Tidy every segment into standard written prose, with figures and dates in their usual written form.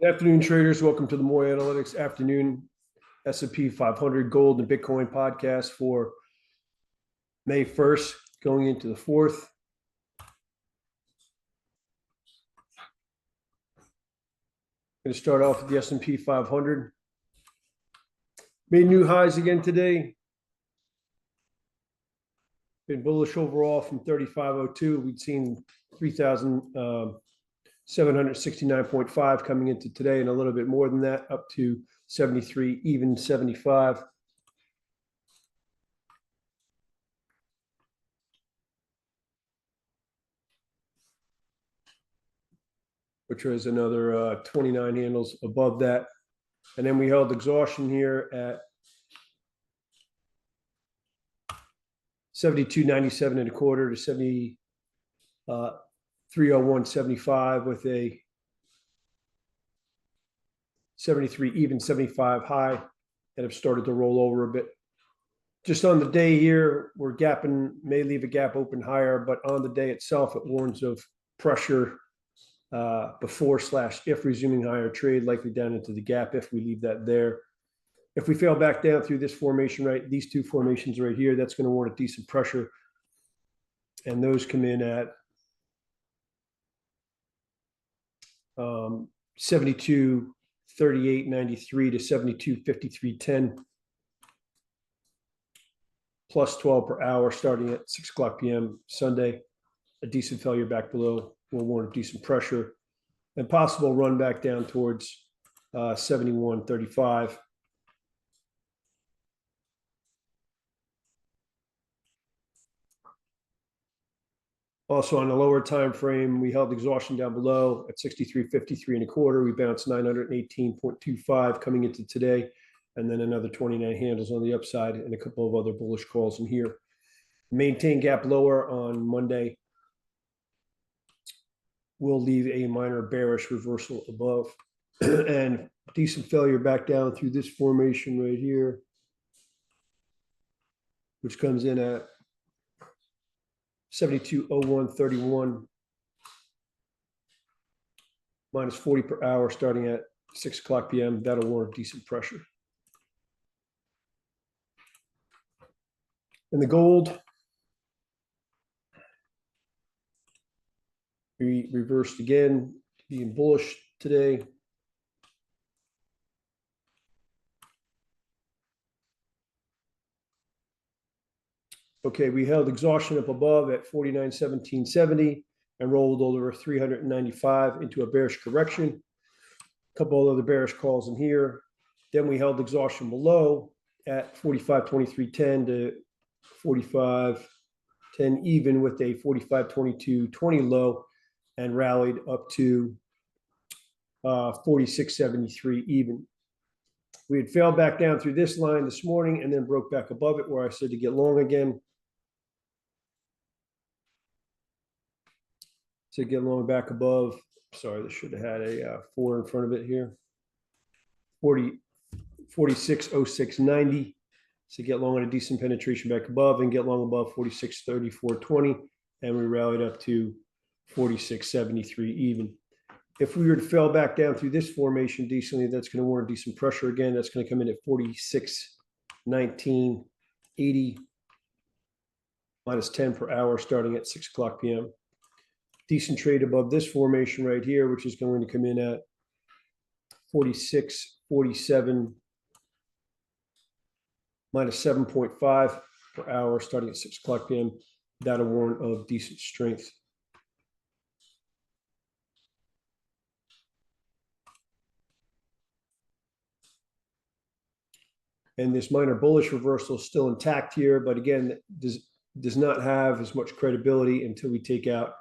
Good afternoon, traders. Welcome to the Moy Analytics Afternoon S&P 500 Gold and Bitcoin podcast for May 1st, going into the 4th. Going to start off with the S&P 500. Made new highs again today. Been bullish overall from 3502. We'd seen 3,769.5 coming into today, and a little bit more than that, up to 73, even 75. Which was another 29 handles above that. And then we held exhaustion here at 72.97 and a quarter to 301.75 with a 73 even 75 high that have started to roll over a bit. Just on the day here, we're gapping, may leave a gap open higher, but on the day itself, it warns of pressure before/if resuming higher trade, likely down into the gap if we leave that there. If we fail back down through this formation, right, these two formations right here, that's going to warrant a decent pressure. And those come in at 72.38.93 to 72.53.10. Plus 12 per hour starting at 6 o'clock p.m. Sunday. A decent failure back below will warrant decent pressure and possible run back down towards 71.35. Also on the lower time frame, we held exhaustion down below at 63.53 and a quarter. We bounced 918.25 coming into today, and then another 29 handles on the upside and a couple of other bullish calls in here. Maintain gap lower on Monday. We'll leave a minor bearish reversal above and decent failure back down through this formation right here, which comes in at 72.01.31 minus 40 per hour starting at 6 o'clock p.m. That'll warrant decent pressure. And the gold, we reversed again, being bullish today. Okay, we held exhaustion up above at 49.1770 and rolled over 395 into a bearish correction. A couple of other bearish calls in here. Then we held exhaustion below at 45.2310 to 45.10 even with a 45.2220 low, and rallied up to 46.73 even. We had failed back down through this line this morning and then broke back above it where I said to get long again. To get long back above, sorry, this should have had a 4 in front of it here. 46.0690. So get long on a decent penetration back above and get long above 46.3420. And we rallied up to 46.73 even. If we were to fail back down through this formation decently, that's going to warrant decent pressure again. That's going to come in at 46.1980 minus 10 per hour starting at 6 o'clock p.m. Decent trade above this formation right here, which is going to come in at 46.47 minus 7.5 per hour starting at 6 o'clock p.m. That'll warrant of decent strength. And this minor bullish reversal is still intact here, but again, does not have as much credibility until we take out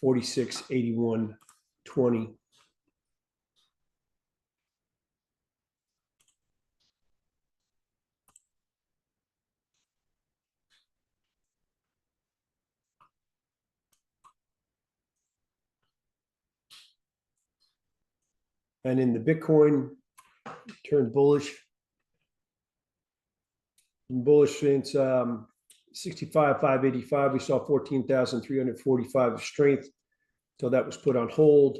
46.8120. And in the Bitcoin, turned bullish. Bullish since 65,585. We saw 14,345 of strength. So that was put on hold.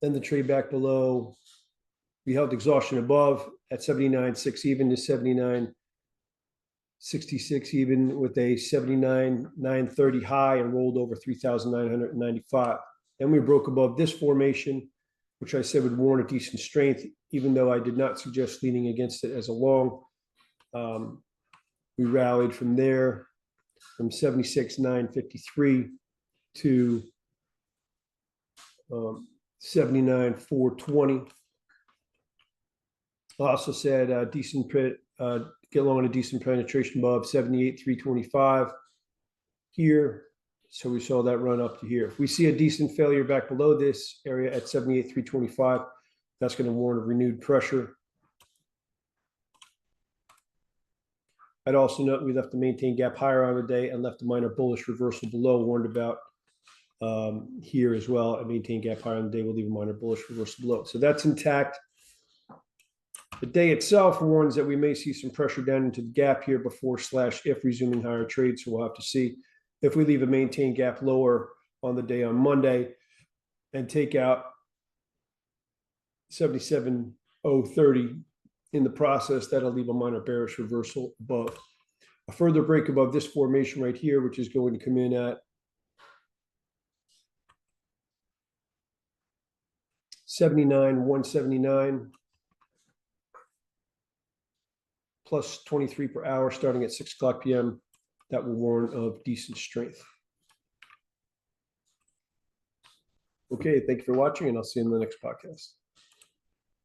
Then the trade back below, we held exhaustion above at 79.6 even to 79.66 even with a 79.930 high and rolled over 3,995. Then we broke above this formation, which I said would warrant a decent strength, even though I did not suggest leaning against it as a long. We rallied from there from 76.953 to 79.420. I also said decent get long on a decent penetration above 78.325 here. So we saw that run up to here. If we see a decent failure back below this area at 78.325, that's going to warrant a renewed pressure. I'd also note we left the maintain gap higher on the day and left a minor bullish reversal below, warned about here as well. A maintain gap higher on the day will leave a minor bullish reversal below. So that's intact. The day itself warns that we may see some pressure down into the gap here before / if resuming higher trades. So we'll have to see if we leave a maintain gap lower on the day on Monday and take out 77.030 in the process, that'll leave a minor bearish reversal above. A further break above this formation right here, which is going to come in at 79.179 plus 23 per hour starting at 6 o'clock p.m. That will warn of decent strength. Okay, thank you for watching, and I'll see you in the next podcast.